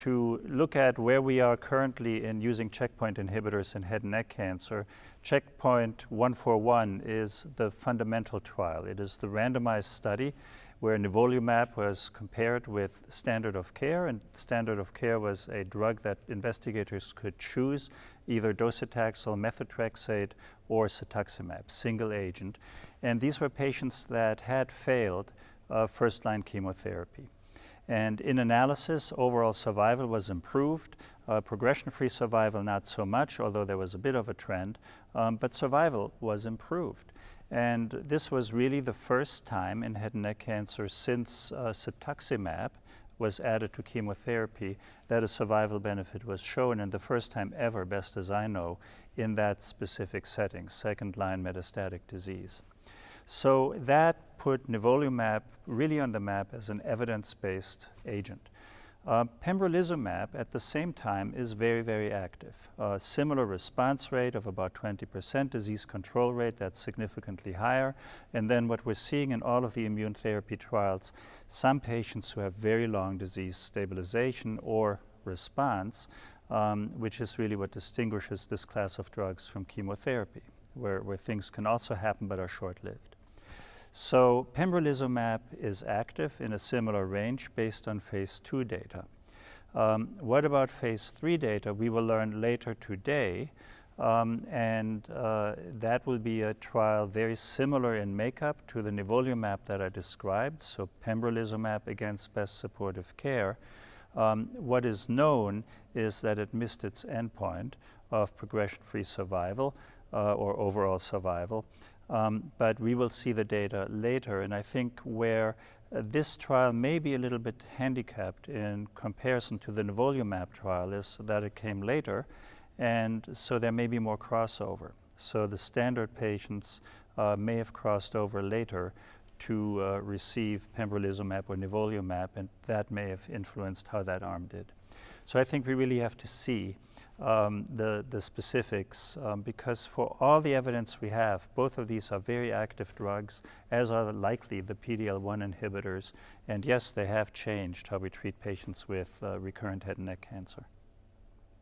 to look at where we are currently in using checkpoint inhibitors in head and neck cancer. Checkpoint 141 is the fundamental trial. It is the randomized study where nivolumab was compared with standard of care, and standard of care was a drug that investigators could choose, either docetaxel, methotrexate, or cetuximab, single agent. And these were patients that had failed first-line chemotherapy. And in analysis, overall survival was improved, progression-free survival not so much, although there was a bit of a trend, but survival was improved. And this was really the first time in head and neck cancer since cetuximab was added to chemotherapy that a survival benefit was shown, and the first time ever, best as I know, in that specific setting, second-line metastatic disease. So that put nivolumab really on the map as an evidence-based agent. Pembrolizumab at the same time is very, very active. Similar response rate of about 20%, disease control rate that's significantly higher. And then what we're seeing in all of the immune therapy trials, some patients who have very long disease stabilization or response, which is really what distinguishes this class of drugs from chemotherapy, where things can also happen but are short-lived. So pembrolizumab is active in a similar range based on phase 2 data. What about phase 3 data? We will learn later today, and that will be a trial very similar in makeup to the nivolumab that I described, so pembrolizumab against best supportive care. What is known is that it missed its endpoint of progression-free survival or overall survival. But we will see the data later, and I think where this trial may be a little bit handicapped in comparison to the nivolumab trial is that it came later, and so there may be more crossover. So the standard patients may have crossed over later to receive pembrolizumab or nivolumab, and that may have influenced how that arm did. So I think we really have to see the specifics because for all the evidence we have, both of these are very active drugs, as are likely the PD-L1 inhibitors. And yes, they have changed how we treat patients with recurrent head and neck cancer.